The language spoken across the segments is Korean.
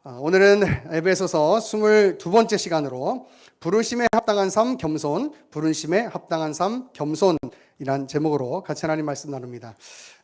오늘은 에베소서 22번째 시간으로 부르심에 합당한 삶 겸손, 부르심에 합당한 삶 겸손이란 제목으로 같이 하나님 말씀 나눕니다.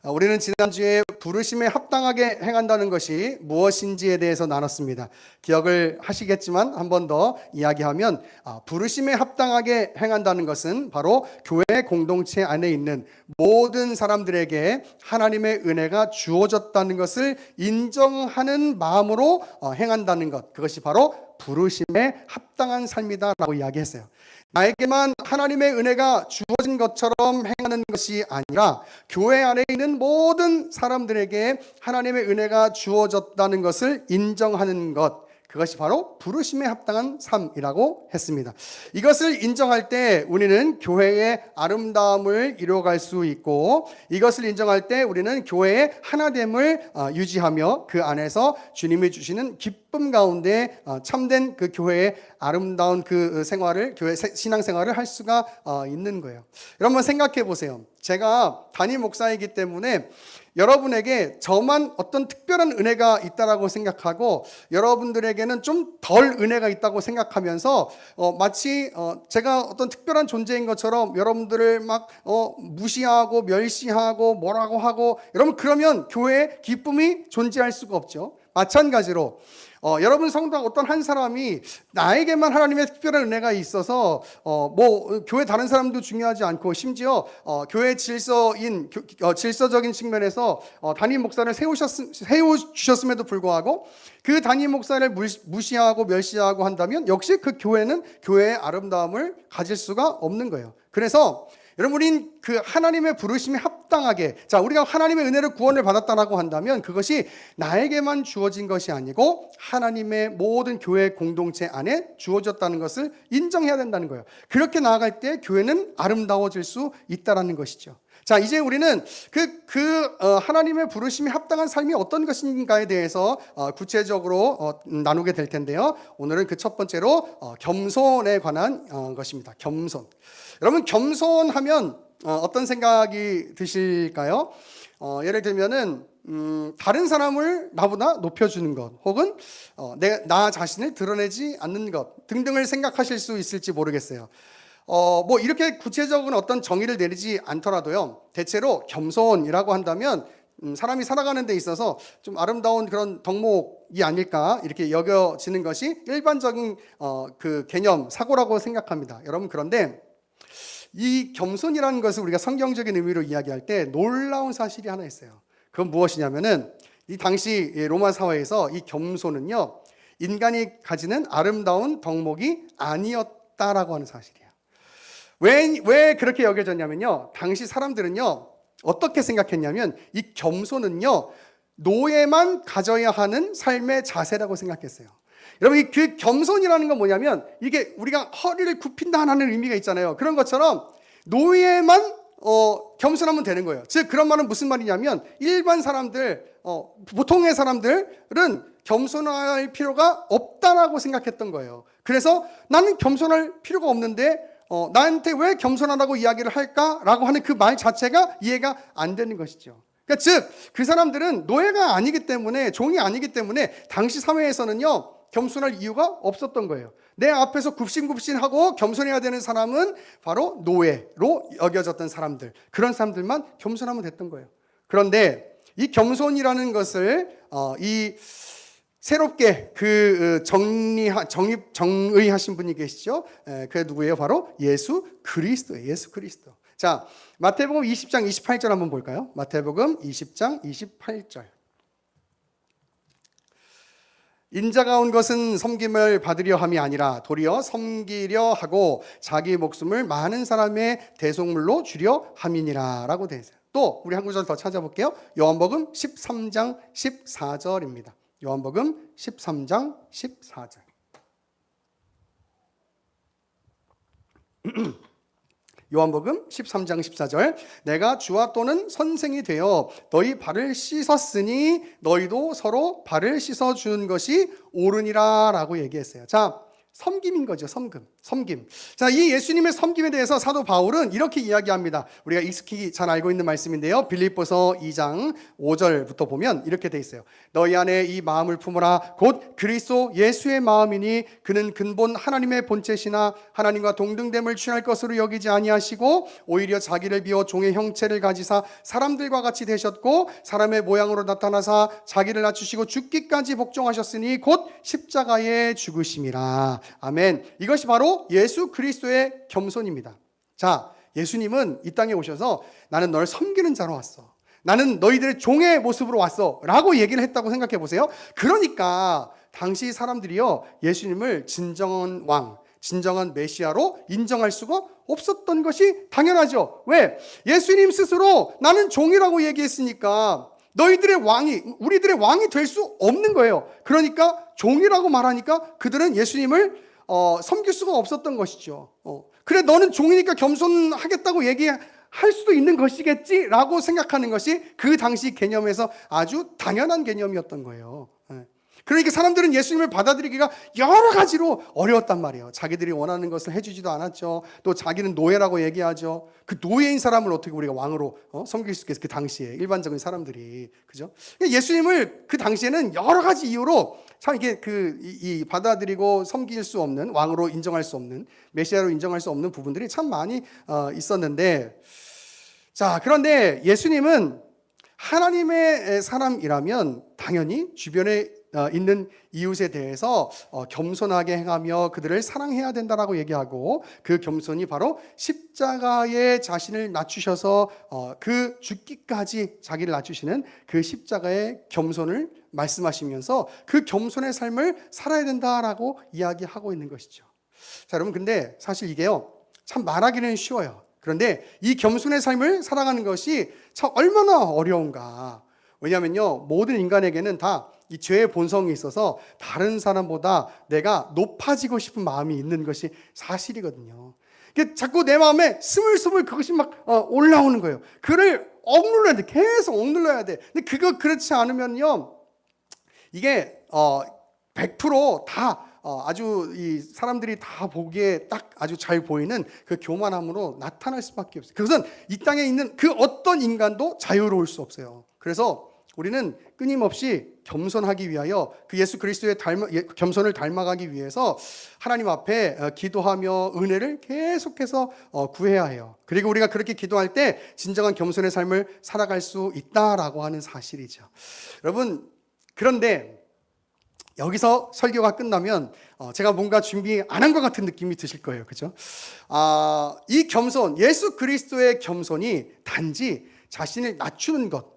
우리는 지난주에 부르심에 합당하게 행한다는 것이 무엇인지에 대해서 나눴습니다. 기억을 하시겠지만 한 번 더 이야기하면 부르심에 합당하게 행한다는 것은 바로 교회 공동체 안에 있는 모든 사람들에게 하나님의 은혜가 주어졌다는 것을 인정하는 마음으로 행한다는 것, 그것이 바로 부르심에 합당한 삶이다라고 이야기했어요. 나에게만 하나님의 은혜가 주어진 것처럼 행하는 것이 아니라 교회 안에 있는 모든 사람들에게 하나님의 은혜가 주어졌다는 것을 인정하는 것, 그것이 바로 부르심에 합당한 삶이라고 했습니다. 이것을 인정할 때 우리는 교회의 아름다움을 이루어갈 수 있고, 이것을 인정할 때 우리는 교회의 하나됨을 유지하며 그 안에서 주님이 주시는 기쁨 가운데 참된 그 교회의 아름다운 그 생활을, 교회 신앙생활을 할 수가 있는 거예요. 여러분 생각해 보세요. 제가 담임 목사이기 때문에 여러분에게 저만 어떤 특별한 은혜가 있다라고 생각하고 여러분들에게는 좀 덜 은혜가 있다고 생각하면서 마치 제가 어떤 특별한 존재인 것처럼 여러분들을 막 무시하고 멸시하고 뭐라고 하고, 여러분 그러면 교회에 기쁨이 존재할 수가 없죠. 마찬가지로 여러분 성도 어떤 한 사람이 나에게만 하나님의 특별한 은혜가 있어서 교회 다른 사람도 중요하지 않고, 심지어 교회 질서적인 측면에서 담임 목사를 세우셨음에도 불구하고 그 담임 목사를 무시하고 멸시하고 한다면 역시 그 교회는 교회의 아름다움을 가질 수가 없는 거예요. 그래서 여러분, 우린 그 하나님의 부르심에 합당하게, 우리가 하나님의 은혜를 구원을 받았다라고 한다면 그것이 나에게만 주어진 것이 아니고 하나님의 모든 교회 공동체 안에 주어졌다는 것을 인정해야 된다는 거예요. 그렇게 나아갈 때 교회는 아름다워질 수 있다라는 것이죠. 이제 우리는 하나님의 부르심에 합당한 삶이 어떤 것인가에 대해서 구체적으로 나누게 될 텐데요. 오늘은 그 첫 번째로 겸손에 관한 것입니다. 겸손. 여러분, 겸손하면 어떤 생각이 드실까요? 예를 들면은 다른 사람을 나보다 높여주는 것, 혹은 나 자신을 드러내지 않는 것 등등을 생각하실 수 있을지 모르겠어요. 이렇게 구체적인 어떤 정의를 내리지 않더라도요, 대체로 겸손이라고 한다면 사람이 살아가는 데 있어서 좀 아름다운 그런 덕목이 아닐까 이렇게 여겨지는 것이 일반적인 그 개념, 사고라고 생각합니다. 여러분, 그런데 이 겸손이라는 것을 우리가 성경적인 의미로 이야기할 때 놀라운 사실이 하나 있어요. 그건 무엇이냐면은 이 당시 로마 사회에서 이 겸손은요, 인간이 가지는 아름다운 덕목이 아니었다라고 하는 사실이에요. 왜 그렇게 여겨졌냐면요, 당시 사람들은요 어떻게 생각했냐면 이 겸손은요 노예만 가져야 하는 삶의 자세라고 생각했어요. 여러분, 그 겸손이라는 건 뭐냐면 이게 우리가 허리를 굽힌다는 의미가 있잖아요. 그런 것처럼 노예만 겸손하면 되는 거예요. 즉, 그런 말은 무슨 말이냐면 일반 사람들, 보통의 사람들은 겸손할 필요가 없다라고 생각했던 거예요. 그래서 나는 겸손할 필요가 없는데 나한테 왜 겸손하다고 이야기를 할까라고 하는 그 말 자체가 이해가 안 되는 것이죠. 그러니까 즉, 그 사람들은 노예가 아니기 때문에, 종이 아니기 때문에 당시 사회에서는요 겸손할 이유가 없었던 거예요. 내 앞에서 굽신굽신하고 겸손해야 되는 사람은 바로 노예로 여겨졌던 사람들, 그런 사람들만 겸손하면 됐던 거예요. 그런데 이 겸손이라는 것을 새롭게 정의하신 분이 계시죠. 그게 누구예요? 바로 예수 그리스도예요. 예수 그리스도. 마태복음 20장 28절 한번 볼까요? 마태복음 20장 28절. 인자가 온 것은 섬김을 받으려 함이 아니라 도리어 섬기려 하고 자기 목숨을 많은 사람의 대속물로 주려 함이니라 라고 되어 있어요. 또 우리 한 구절 더 찾아볼게요. 요한복음 13장 14절입니다. 요한복음 13장 14절. 요한복음 13장 14절. 내가 주와 또는 선생이 되어 너희 발을 씻었으니 너희도 서로 발을 씻어주는 것이 옳으니라 라고 얘기했어요. 섬김인 거죠. 섬김. 자, 이 예수님의 섬김에 대해서 사도 바울은 이렇게 이야기합니다. 우리가 익숙히 잘 알고 있는 말씀인데요. 빌립보서 2장 5절부터 보면 이렇게 돼 있어요. 너희 안에 이 마음을 품으라. 곧 그리스도 예수의 마음이니 그는 근본 하나님의 본체시나 하나님과 동등됨을 취할 것으로 여기지 아니하시고 오히려 자기를 비워 종의 형체를 가지사 사람들과 같이 되셨고 사람의 모양으로 나타나사 자기를 낮추시고 죽기까지 복종하셨으니 곧 십자가에 죽으심이라. 아멘. 이것이 바로 예수 그리스도의 겸손입니다. 자, 예수님은 이 땅에 오셔서 나는 너를 섬기는 자로 왔어. 나는 너희들의 종의 모습으로 왔어. 라고 얘기를 했다고 생각해 보세요. 그러니까 당시 사람들이요, 예수님을 진정한 왕, 진정한 메시아로 인정할 수가 없었던 것이 당연하죠. 왜? 예수님 스스로 나는 종이라고 얘기했으니까 너희들의 왕이, 우리들의 왕이 될 수 없는 거예요. 그러니까 종이라고 말하니까 그들은 예수님을 섬길 수가 없었던 것이죠. 그래, 너는 종이니까 겸손하겠다고 얘기할 수도 있는 것이겠지라고 생각하는 것이 그 당시 개념에서 아주 당연한 개념이었던 거예요. 그러니까 사람들은 예수님을 받아들이기가 여러 가지로 어려웠단 말이에요. 자기들이 원하는 것을 해주지도 않았죠. 또 자기는 노예라고 얘기하죠. 그 노예인 사람을 어떻게 우리가 왕으로 섬길 수 있겠어요? 그 당시에 일반적인 사람들이, 그죠? 예수님을 그 당시에는 여러 가지 이유로 참 이게 이 받아들이고 섬길 수 없는, 왕으로 인정할 수 없는, 메시아로 인정할 수 없는 부분들이 참 많이 있었는데, 자, 그런데 예수님은 하나님의 사람이라면 당연히 주변에 있는 이웃에 대해서 겸손하게 행하며 그들을 사랑해야 된다라고 얘기하고, 그 겸손이 바로 십자가에 자신을 낮추셔서 그 죽기까지 자기를 낮추시는 그 십자가의 겸손을 말씀하시면서 그 겸손의 삶을 살아야 된다라고 이야기하고 있는 것이죠. 자, 여러분, 근데 사실 이게요, 참 말하기는 쉬워요. 그런데 이 겸손의 삶을 살아가는 것이 참 얼마나 어려운가. 왜냐하면요, 모든 인간에게는 다 이 죄의 본성이 있어서 다른 사람보다 내가 높아지고 싶은 마음이 있는 것이 사실이거든요. 자꾸 내 마음에 스물스물 그것이 막 올라오는 거예요. 그를 억눌러야 돼. 계속 억눌러야 돼. 근데 그렇지 않으면요, 이게 100%다 아주 이 사람들이 다 보기에 딱 아주 잘 보이는 그 교만함으로 나타날 수밖에 없어요. 그것은 이 땅에 있는 그 어떤 인간도 자유로울 수 없어요. 그래서 우리는 끊임없이 겸손하기 위하여 그 예수 그리스도의 겸손을 닮아가기 위해서 하나님 앞에 기도하며 은혜를 계속해서 구해야 해요. 그리고 우리가 그렇게 기도할 때 진정한 겸손의 삶을 살아갈 수 있다라고 하는 사실이죠. 여러분, 그런데 여기서 설교가 끝나면 제가 뭔가 준비 안 한 것 같은 느낌이 드실 거예요. 그죠? 이 겸손, 예수 그리스도의 겸손이 단지 자신을 낮추는 것,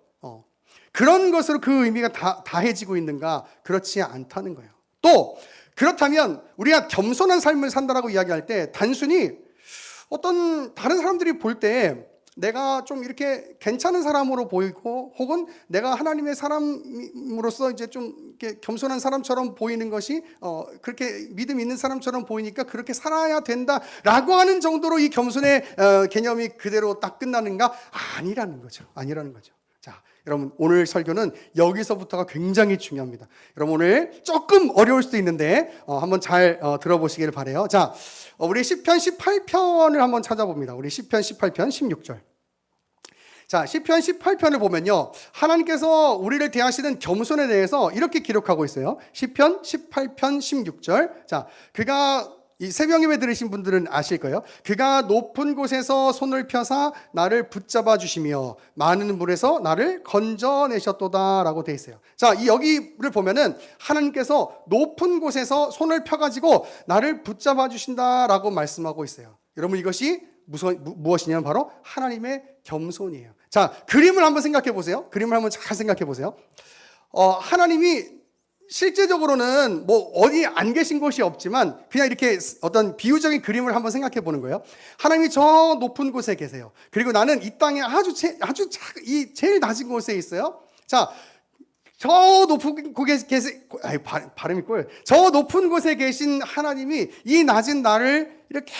그런 것으로 그 의미가 다해지고 있는가? 그렇지 않다는 거예요. 또 그렇다면 우리가 겸손한 삶을 산다라고 이야기할 때 단순히 어떤 다른 사람들이 볼 때 내가 좀 이렇게 괜찮은 사람으로 보이고, 혹은 내가 하나님의 사람으로서 이제 좀 이렇게 겸손한 사람처럼 보이는 것이 그렇게 믿음 있는 사람처럼 보이니까 그렇게 살아야 된다라고 하는 정도로 이 겸손의 개념이 그대로 딱 끝나는가? 아니라는 거죠. 자, 여러분, 오늘 설교는 여기서부터가 굉장히 중요합니다. 여러분, 오늘 조금 어려울 수도 있는데 한번 잘 들어보시길 바라요. 자, 우리 시편 18편을 한번 찾아봅니다. 우리 시편 18편 16절. 자, 시편 18편을 보면요, 하나님께서 우리를 대하시는 겸손에 대해서 이렇게 기록하고 있어요. 시편 18편 16절. 자, 그가, 이 새벽예배 들으신 분들은 아실 거예요. 그가 높은 곳에서 손을 펴사 나를 붙잡아 주시며 많은 물에서 나를 건져내셨도다 라고 되어 있어요. 자, 여기를 보면은 하나님께서 높은 곳에서 손을 펴가지고 나를 붙잡아 주신다라고 말씀하고 있어요. 여러분, 이것이 무엇이냐면 바로 하나님의 겸손이에요. 자, 그림을 한번 생각해 보세요. 그림을 한번 잘 생각해 보세요. 하나님이 실제적으로는 뭐 어디 안 계신 곳이 없지만 그냥 이렇게 어떤 비유적인 그림을 한번 생각해 보는 거예요. 하나님이 저 높은 곳에 계세요. 그리고 나는 이 땅에 이 제일 낮은 곳에 있어요. 자, 저 높은 곳에 발음이 꼬여요. 저 높은 곳에 계신 하나님이 이 낮은 나를 이렇게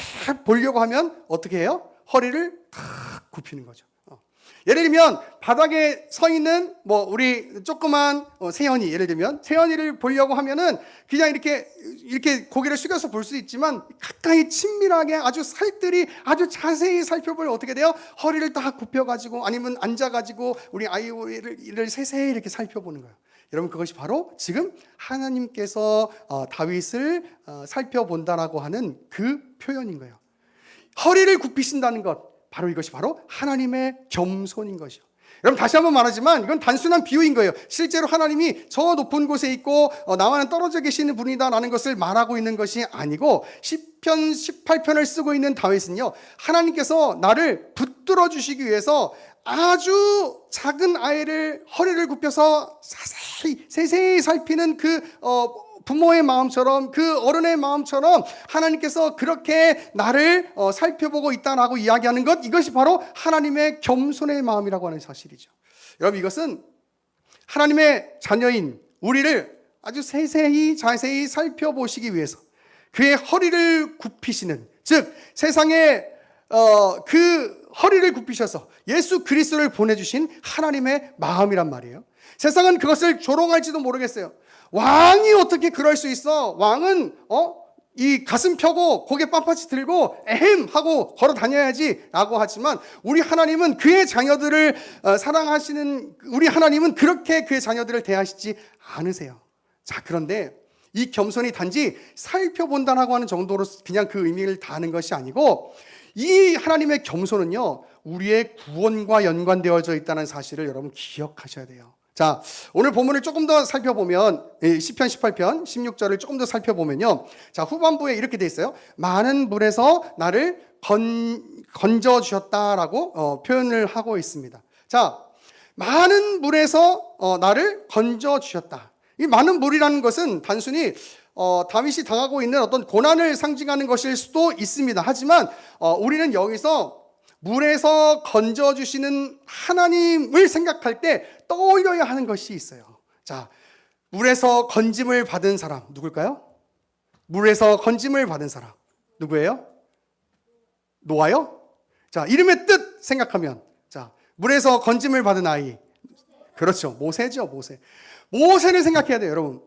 보려고 하면 어떻게 해요? 허리를 탁 굽히는 거죠. 예를 들면 바닥에 서 있는 우리 조그만 세연이, 예를 들면 세연이를 보려고 하면은 그냥 이렇게 고개를 숙여서 볼 수 있지만 가까이 친밀하게 아주 살뜰히 아주 자세히 살펴보면 어떻게 돼요? 허리를 딱 굽혀가지고 아니면 앉아가지고 우리 아이를 세세히 이렇게 살펴보는 거예요. 여러분, 그것이 바로 지금 하나님께서 다윗을 살펴본다라고 하는 그 표현인 거예요. 허리를 굽히신다는 것, 바로 이것이 바로 하나님의 겸손인 것이요. 여러분, 다시 한번 말하지만 이건 단순한 비유인 거예요. 실제로 하나님이 저 높은 곳에 있고 나와는 떨어져 계시는 분이다라는 것을 말하고 있는 것이 아니고, 시편 18편을 쓰고 있는 다윗은요, 하나님께서 나를 붙들어 주시기 위해서 아주 작은 아이를 허리를 굽혀서 세세히 살피는 그 부모의 마음처럼, 그 어른의 마음처럼 하나님께서 그렇게 나를 살펴보고 있다라고 이야기하는 것, 이것이 바로 하나님의 겸손의 마음이라고 하는 사실이죠. 여러분, 이것은 하나님의 자녀인 우리를 아주 세세히 자세히 살펴보시기 위해서 그의 허리를 굽히시는, 즉 세상에 그 허리를 굽히셔서 예수 그리스도를 보내주신 하나님의 마음이란 말이에요. 세상은 그것을 조롱할지도 모르겠어요. 왕이 어떻게 그럴 수 있어? 왕은 이 가슴 펴고 고개 빳빳이 들고 에헴 하고 걸어 다녀야지 라고 하지만, 우리 하나님은 그의 자녀들을 사랑하시는 우리 하나님은 그렇게 그의 자녀들을 대하시지 않으세요. 자, 그런데 이 겸손이 단지 살펴본다라고 하는 정도로 그냥 그 의미를 다하는 것이 아니고, 이 하나님의 겸손은요, 우리의 구원과 연관되어져 있다는 사실을 여러분 기억하셔야 돼요. 자, 오늘 본문을 조금 더 살펴보면, 시편 18편 16절을 조금 더 살펴보면요, 자, 후반부에 이렇게 돼 있어요. 많은 물에서 나를 건져 주셨다라고 표현을 하고 있습니다. 자, 많은 물에서 나를 건져 주셨다. 이 많은 물이라는 것은 단순히 다윗이 당하고 있는 어떤 고난을 상징하는 것일 수도 있습니다. 하지만 우리는 여기서 물에서 건져주시는 하나님을 생각할 때 떠올려야 하는 것이 있어요. 자, 물에서 건짐을 받은 사람 누굴까요? 물에서 건짐을 받은 사람 누구예요? 노아요? 자, 이름의 뜻 생각하면, 자, 물에서 건짐을 받은 아이, 그렇죠, 모세죠. 모세를 생각해야 돼요, 여러분.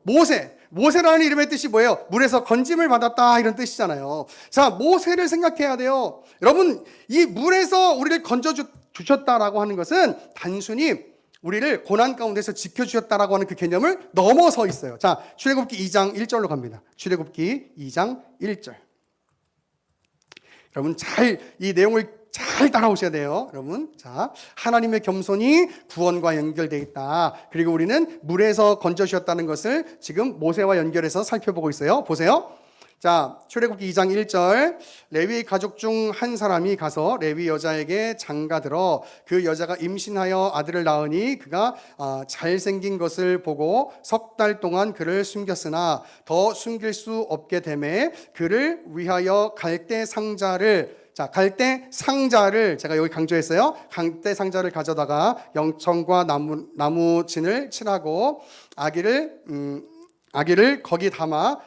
모세라는 이름의 뜻이 뭐예요? 물에서 건짐을 받았다, 이런 뜻이잖아요. 자, 모세를 생각해야 돼요. 여러분, 이 물에서 우리를 건져 주셨다라고 하는 것은 단순히 우리를 고난 가운데서 지켜주셨다라고 하는 그 개념을 넘어서 있어요. 자, 출애굽기 2장 1절로 갑니다. 출애굽기 2장 1절. 여러분, 이 내용을 잘 따라오셔야 돼요, 여러분. 자, 하나님의 겸손이 구원과 연결되어 있다. 그리고 우리는 물에서 건져주셨다는 것을 지금 모세와 연결해서 살펴보고 있어요. 보세요. 자, 출애굽기 2장 1절. 레위 가족 중 한 사람이 가서 레위 여자에게 장가들어 그 여자가 임신하여 아들을 낳으니 그가 잘생긴 것을 보고 석 달 동안 그를 숨겼으나 더 숨길 수 없게 되매 그를 위하여 갈대 상자를, 자, 갈대 상자를 제가 여기 강조했어요. 갈대 상자를 가져다가 영청과 나무진을 칠하고 아기를 거기 담아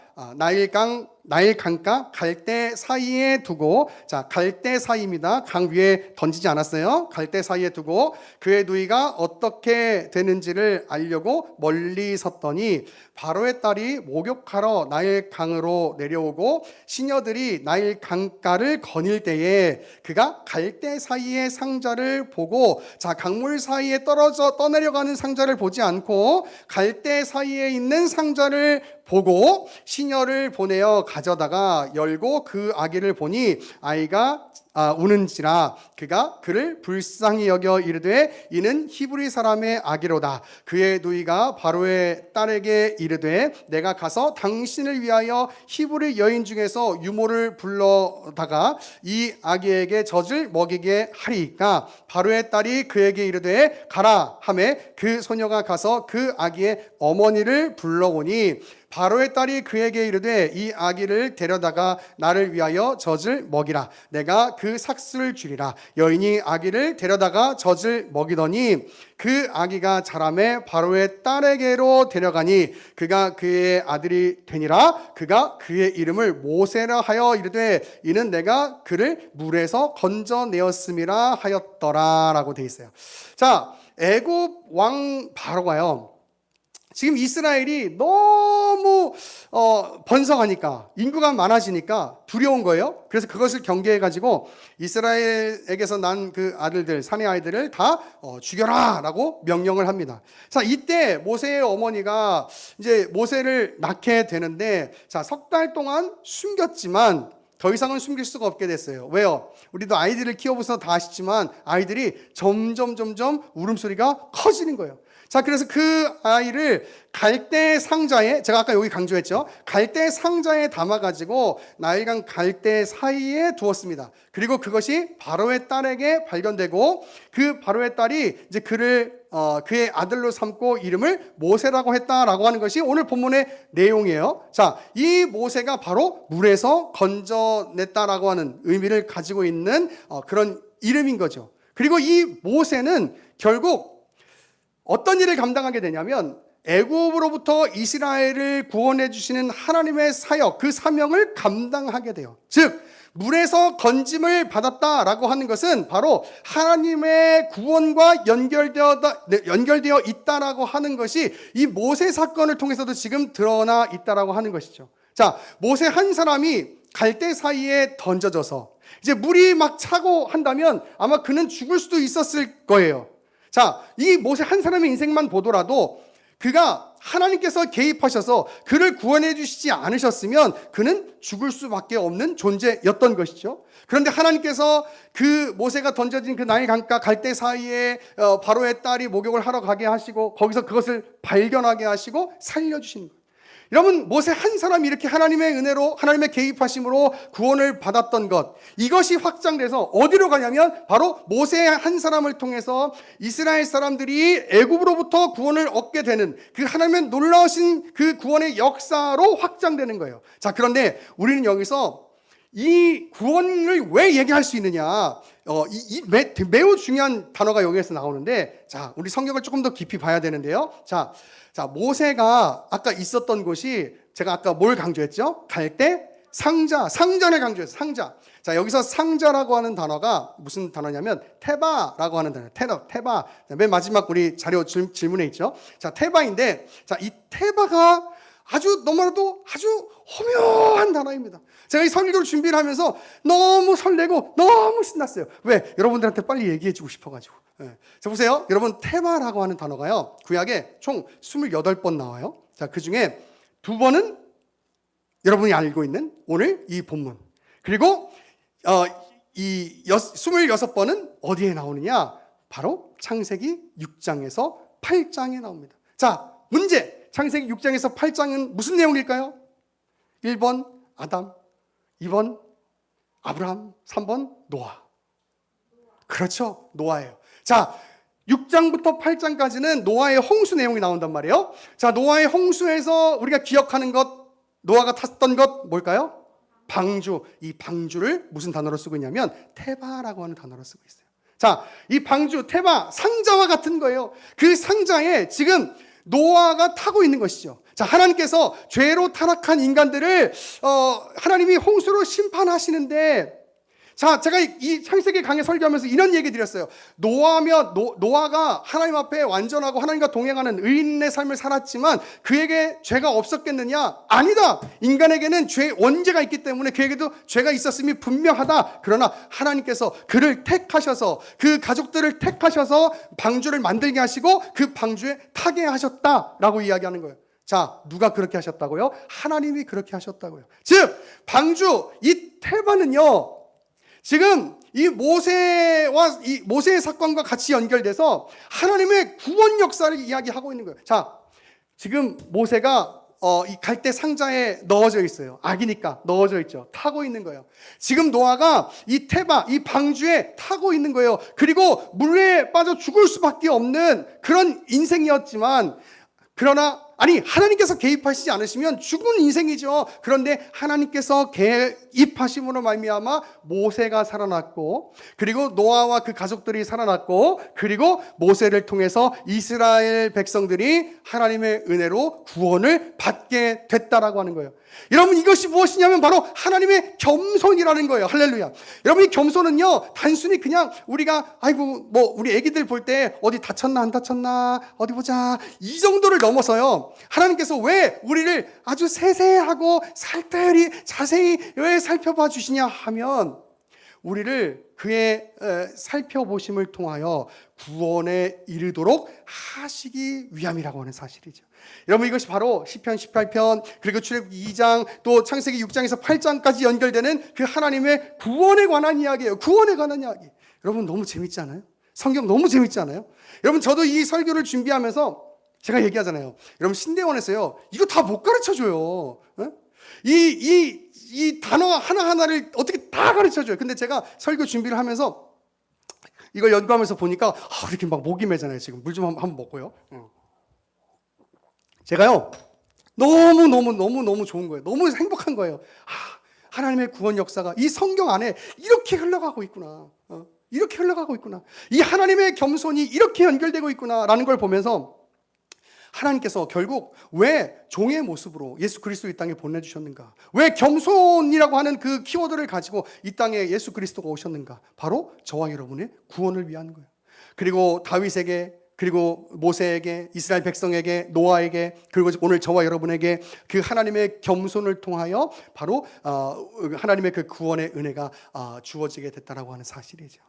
나일 강가 갈대 사이에 두고, 자, 갈대 사이입니다. 강 위에 던지지 않았어요. 갈대 사이에 두고 그의 누이가 어떻게 되는지를 알려고 멀리 섰더니 바로의 딸이 목욕하러 나일 강으로 내려오고 시녀들이 나일 강가를 거닐 때에 그가 갈대 사이의 상자를 보고, 자, 강물 사이에 떠내려가는 상자를 보지 않고 갈대 사이에 있는 상자를 보고 시녀를 보내어 가져다가 열고 그 아기를 보니 아이가 우는지라 그가 그를 불쌍히 여겨 이르되 이는 히브리 사람의 아기로다. 그의 누이가 바로의 딸에게 이르되 내가 가서 당신을 위하여 히브리 여인 중에서 유모를 불러다가 이 아기에게 젖을 먹이게 하리이까. 바로의 딸이 그에게 이르되 가라 하매 그 소녀가 가서 그 아기의 어머니를 불러오니 바로의 딸이 그에게 이르되 이 아기를 데려다가 나를 위하여 젖을 먹이라. 내가 그 그 삭슬을 주리라. 여인이 아기를 데려다가 젖을 먹이더니 그 아기가 자라매 바로의 딸에게로 데려가니 그가 그의 아들이 되니라. 그가 그의 이름을 모세라 하여 이르되 이는 내가 그를 물에서 건져내었음이라 하였더라 라고 돼 있어요. 자, 애굽 왕 바로가요, 지금 이스라엘이 너무 번성하니까, 인구가 많아지니까 두려운 거예요. 그래서 그것을 경계해가지고 이스라엘에게서 난 그 아들들, 사내 아이들을 다 죽여라 라고 명령을 합니다. 자, 이때 모세의 어머니가 이제 모세를 낳게 되는데, 자, 석 달 동안 숨겼지만 더 이상은 숨길 수가 없게 됐어요. 왜요? 우리도 아이들을 키워보셔서 다 아시지만 아이들이 점점 울음소리가 커지는 거예요. 자, 그래서 그 아이를 갈대 상자에, 제가 아까 여기 강조했죠, 갈대 상자에 담아가지고 나일강 갈대 사이에 두었습니다. 그리고 그것이 바로의 딸에게 발견되고 그 바로의 딸이 이제 그를 그의 아들로 삼고 이름을 모세라고 했다라고 하는 것이 오늘 본문의 내용이에요. 자, 이 모세가 바로 물에서 건져냈다라고 하는 의미를 가지고 있는 그런 이름인 거죠. 그리고 이 모세는 결국 어떤 일을 감당하게 되냐면 애굽으로부터 이스라엘을 구원해 주시는 하나님의 사역, 그 사명을 감당하게 돼요. 즉 물에서 건짐을 받았다라고 하는 것은 바로 하나님의 구원과 연결되어 있다라고 하는 것이 이 모세 사건을 통해서도 지금 드러나 있다라고 하는 것이죠. 자, 모세 한 사람이 갈대 사이에 던져져서 이제 물이 막 차고 한다면 아마 그는 죽을 수도 있었을 거예요. 자, 이 모세 한 사람의 인생만 보더라도 그가 하나님께서 개입하셔서 그를 구원해 주시지 않으셨으면 그는 죽을 수밖에 없는 존재였던 것이죠. 그런데 하나님께서 그 모세가 던져진 그 나일 강가 갈대 사이에 바로의 딸이 목욕을 하러 가게 하시고 거기서 그것을 발견하게 하시고 살려주신 거예요. 여러분, 모세 한 사람이 이렇게 하나님의 은혜로, 하나님의 개입하심으로 구원을 받았던 것, 이것이 확장돼서 어디로 가냐면 바로 모세 한 사람을 통해서 이스라엘 사람들이 애굽으로부터 구원을 얻게 되는 그 하나님의 놀라우신 그 구원의 역사로 확장되는 거예요. 자, 그런데 우리는 여기서 이 구원을 왜 얘기할 수 있느냐, 매우 중요한 단어가 여기에서 나오는데, 자, 우리 성경을 조금 더 깊이 봐야 되는데요. 자, 모세가 아까 있었던 곳이, 제가 아까 뭘 강조했죠? 갈대 상자를 강조했어요. 상자. 자, 여기서 상자라고 하는 단어가 무슨 단어냐면 테바라고 하는 단어예요. 테바. 맨 마지막 우리 자료 질문에 있죠. 자, 테바인데, 자, 이 테바가 너무나도 아주 호묘한 단어입니다. 제가 이 설교를 준비를 하면서 너무 설레고 너무 신났어요. 왜? 여러분들한테 빨리 얘기해주고 싶어가지고. 네. 자, 보세요. 여러분, 테마라고 하는 단어가요, 구약에 총 28번 나와요. 자, 그 중에 2번은 여러분이 알고 있는 오늘 이 본문. 그리고 이 26번은 어디에 나오느냐? 바로 창세기 6장에서 8장에 나옵니다. 자, 문제. 창세기 6장에서 8장은 무슨 내용일까요? 1번 아담, 2번 아브라함, 3번 노아. 그렇죠, 노아예요. 자, 6장부터 8장까지는 노아의 홍수 내용이 나온단 말이에요. 자, 노아의 홍수에서 우리가 기억하는 것, 노아가 탔던 것 뭘까요? 방주. 이 방주를 무슨 단어로 쓰고 있냐면 테바라고 하는 단어로 쓰고 있어요. 자, 이 방주, 테바, 상자와 같은 거예요. 그 상자에 지금 노아가 타고 있는 것이죠. 자, 하나님께서 죄로 타락한 인간들을 하나님이 홍수로 심판하시는데, 자, 제가 이 창세기 강의 설교하면서 이런 얘기 드렸어요. 노아가 하나님 앞에 완전하고 하나님과 동행하는 의인의 삶을 살았지만 그에게 죄가 없었겠느냐? 아니다. 인간에게는 죄 원죄가 있기 때문에 그에게도 죄가 있었음이 분명하다. 그러나 하나님께서 그를 택하셔서, 그 가족들을 택하셔서 방주를 만들게 하시고 그 방주에 타게 하셨다라고 이야기하는 거예요. 자, 누가 그렇게 하셨다고요? 하나님이 그렇게 하셨다고요. 즉, 방주, 이 테바는요, 지금 이 모세의 사건과 같이 연결돼서 하나님의 구원 역사를 이야기하고 있는 거예요. 자, 지금 모세가 이 갈대 상자에 넣어져 있어요. 아기니까 넣어져 있죠. 타고 있는 거예요. 지금 노아가 이 테바, 이 방주에 타고 있는 거예요. 그리고 물에 빠져 죽을 수밖에 없는 그런 인생이었지만, 그러나 아니 하나님께서 개입하시지 않으시면 죽은 인생이죠. 그런데 하나님께서 개입하심으로 말미암아 모세가 살아났고, 그리고 노아와 그 가족들이 살아났고, 그리고 모세를 통해서 이스라엘 백성들이 하나님의 은혜로 구원을 받게 됐다라고 하는 거예요. 여러분, 이것이 무엇이냐면 바로 하나님의 겸손이라는 거예요. 할렐루야. 여러분, 이 겸손은요 단순히 그냥 우리가 아이고 뭐 우리 애기들 볼 때 어디 다쳤나 안 다쳤나 어디 보자 이 정도를 넘어서요, 하나님께서 왜 우리를 아주 세세하고 살뜰히 자세히 왜 살펴봐 주시냐 하면 우리를 그의 살펴보심을 통하여 구원에 이르도록 하시기 위함이라고 하는 사실이죠. 여러분, 이것이 바로 시편 18편 그리고 출애굽기 2장 또 창세기 6장에서 8장까지 연결되는 그 하나님의 구원에 관한 이야기예요. 구원에 관한 이야기. 여러분, 너무 재밌지 않아요? 성경 너무 재밌지 않아요? 여러분, 저도 이 설교를 준비하면서 제가 얘기하잖아요. 여러분, 신대원에서요 이거 다 못 가르쳐줘요. 이 단어 하나하나를 어떻게 다 가르쳐줘요. 근데 제가 설교 준비를 하면서 이걸 연구하면서 보니까 이렇게 막 목이 메잖아요. 지금 물 좀 한번 먹고요. 제가요 너무 좋은 거예요. 너무 행복한 거예요. 하나님의 구원 역사가 이 성경 안에 이렇게 흘러가고 있구나. 이렇게 흘러가고 있구나. 이 하나님의 겸손이 이렇게 연결되고 있구나라는 걸 보면서 하나님께서 결국 왜 종의 모습으로 예수 그리스도 이 땅에 보내주셨는가? 왜 겸손이라고 하는 그 키워드를 가지고 이 땅에 예수 그리스도가 오셨는가? 바로 저와 여러분의 구원을 위한 거예요. 그리고 다윗에게, 그리고 모세에게, 이스라엘 백성에게, 노아에게, 그리고 오늘 저와 여러분에게 그 하나님의 겸손을 통하여 바로 하나님의 그 구원의 은혜가 주어지게 됐다라고 하는 사실이죠.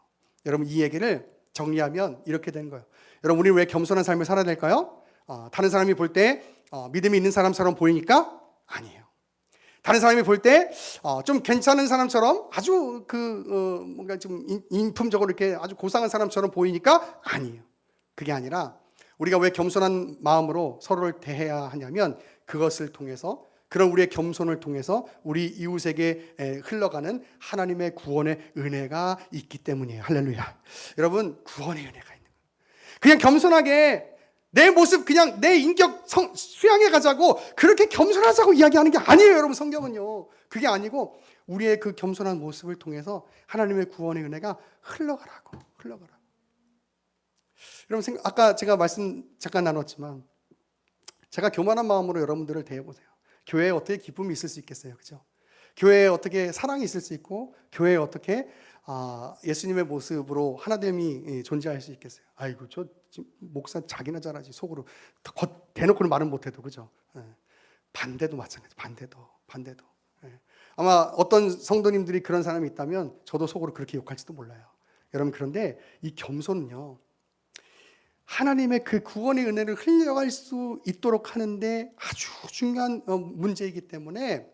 여러분, 이 얘기를 정리하면 이렇게 된 거예요. 여러분, 우리는 왜 겸손한 삶을 살아야 될까요? 다른 사람이 볼 때 믿음이 있는 사람처럼 보이니까? 아니에요. 다른 사람이 볼 때 좀 괜찮은 사람처럼 아주 뭔가 좀 인품적으로 이렇게 아주 고상한 사람처럼 보이니까? 아니에요. 그게 아니라 우리가 왜 겸손한 마음으로 서로를 대해야 하냐면 그것을 통해서, 그런 우리의 겸손을 통해서 우리 이웃에게 흘러가는 하나님의 구원의 은혜가 있기 때문이에요. 할렐루야. 여러분, 구원의 은혜가 있는 거예요. 그냥 겸손하게 내 모습 그냥 내 인격 수양해 가자고 그렇게 겸손하자고 이야기하는 게 아니에요. 여러분, 성경은요 그게 아니고 우리의 그 겸손한 모습을 통해서 하나님의 구원의 은혜가 흘러가라고. 여러분, 아까 제가 말씀 잠깐 나눴지만 제가 교만한 마음으로 여러분들을 대해보세요. 교회에 어떻게 기쁨이 있을 수 있겠어요? 그죠? 교회에 어떻게 사랑이 있을 수 있고 교회에 어떻게 예수님의 모습으로 하나됨이 존재할 수 있겠어요? 아이고, 저 목사 자기나 잘하지. 속으로 대놓고는 말은 못해도, 그죠? 반대도 마찬가지. 반대도. 아마 어떤 성도님들이 그런 사람이 있다면 저도 속으로 그렇게 욕할지도 몰라요. 여러분, 그런데 이 겸손은요 하나님의 그 구원의 은혜를 흘려갈 수 있도록 하는데 아주 중요한 문제이기 때문에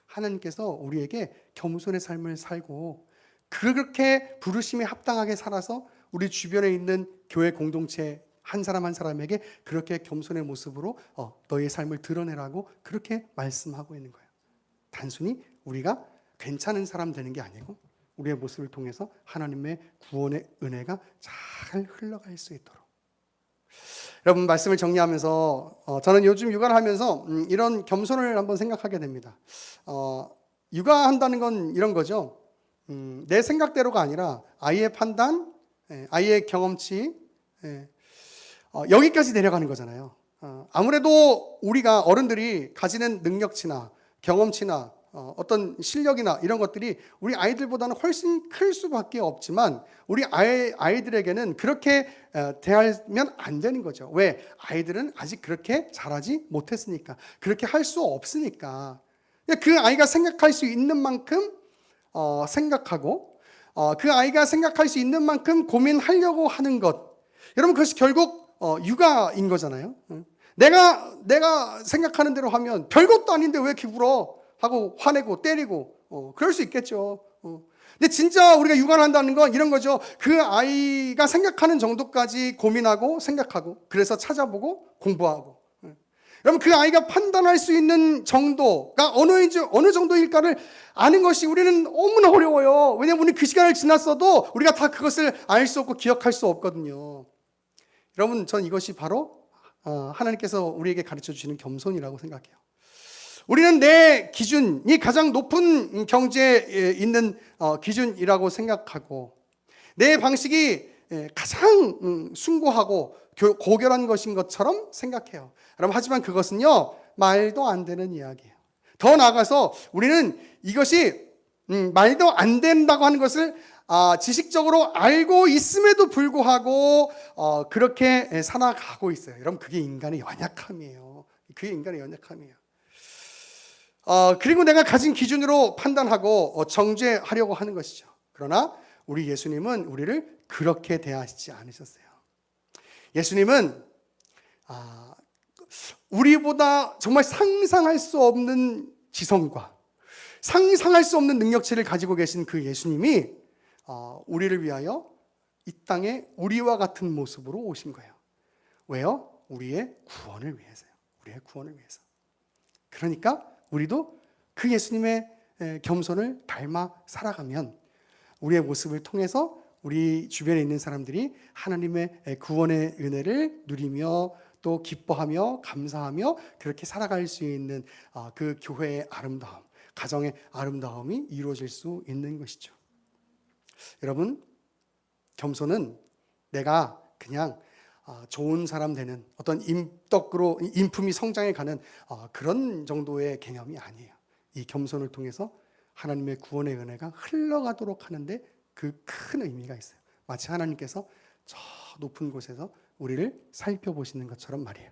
하나님께서 우리에게 겸손의 삶을 살고 그렇게 부르심에 합당하게 살아서 우리 주변에 있는 교회 공동체 한 사람 한 사람에게 그렇게 겸손의 모습으로 너의 삶을 드러내라고 그렇게 말씀하고 있는 거예요. 단순히 우리가 괜찮은 사람 되는 게 아니고 우리의 모습을 통해서 하나님의 구원의 은혜가 잘 흘러갈 수 있도록. 여러분, 말씀을 정리하면서 저는 요즘 육아를 하면서 이런 겸손을 한번 생각하게 됩니다. 육아한다는 건 이런 거죠. 내 생각대로가 아니라 아이의 판단, 아이의 경험치, 여기까지 내려가는 거잖아요. 아무래도 우리가 어른들이 가지는 능력치나 경험치나 어떤 실력이나 이런 것들이 우리 아이들보다는 훨씬 클 수밖에 없지만 우리 아이들에게는 그렇게 대하면 안 되는 거죠. 왜? 아이들은 아직 그렇게 잘하지 못했으니까, 그렇게 할 수 없으니까. 그 아이가 생각할 수 있는 만큼 생각하고 그 아이가 생각할 수 있는 만큼 고민하려고 하는 것, 여러분, 그것이 결국 육아인 거잖아요. 내가 생각하는 대로 하면 별것도 아닌데 왜 이렇게 울어? 하고 화내고 때리고 그럴 수 있겠죠. 근데 진짜 우리가 육아를 한다는 건 이런 거죠. 그 아이가 생각하는 정도까지 고민하고 생각하고 그래서 찾아보고 공부하고. 여러분, 그 아이가 판단할 수 있는 정도가 어느 정도일까를 아는 것이 우리는 너무나 어려워요. 왜냐하면 우리 그 시간을 지났어도 우리가 다 그것을 알 수 없고 기억할 수 없거든요. 여러분, 전 이것이 바로 하나님께서 우리에게 가르쳐 주시는 겸손이라고 생각해요. 우리는 내 기준이 가장 높은 경지에 있는 기준이라고 생각하고 내 방식이 가장 숭고하고 고결한 것인 것처럼 생각해요. 여러분, 하지만 그것은요 말도 안 되는 이야기예요. 더 나아가서 우리는 이것이 말도 안 된다고 하는 것을 지식적으로 알고 있음에도 불구하고 그렇게 살아가고 있어요. 여러분, 그게 인간의 연약함이에요. 그게 인간의 연약함이에요. 그리고 내가 가진 기준으로 판단하고 정죄하려고 하는 것이죠. 그러나 우리 예수님은 우리를 그렇게 대하시지 않으셨어요. 예수님은 우리보다 정말 상상할 수 없는 지성과 상상할 수 없는 능력치를 가지고 계신 그 예수님이 우리를 위하여 이 땅에 우리와 같은 모습으로 오신 거예요. 왜요? 우리의 구원을 위해서요. 우리의 구원을 위해서. 그러니까 우리도 그 예수님의 겸손을 닮아 살아가면 우리의 모습을 통해서 우리 주변에 있는 사람들이 하나님의 구원의 은혜를 누리며 또 기뻐하며 감사하며 그렇게 살아갈 수 있는 그 교회의 아름다움, 가정의 아름다움이 이루어질 수 있는 것이죠. 여러분, 겸손은 내가 그냥 좋은 사람 되는 어떤 인덕으로 인품이 성장해가는 그런 정도의 개념이 아니에요. 이 겸손을 통해서 하나님의 구원의 은혜가 흘러가도록 하는데 그 큰 의미가 있어요. 마치 하나님께서 저 높은 곳에서 우리를 살펴보시는 것처럼 말이에요.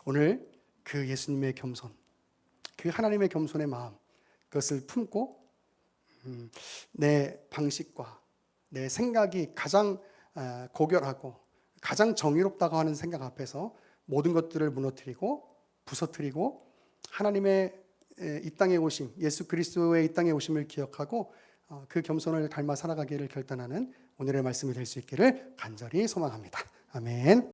오늘 그 예수님의 겸손, 그 하나님의 겸손의 마음, 그것을 품고 내 방식과 내 생각이 가장 고결하고 가장 정의롭다고 하는 생각 앞에서 모든 것들을 무너뜨리고 부서뜨리고 하나님의 이 땅에 오심, 예수 그리스도의 이 땅에 오심을 기억하고 그 겸손을 닮아 살아가기를 결단하는 오늘의 말씀이 될 수 있기를 간절히 소망합니다. 아멘.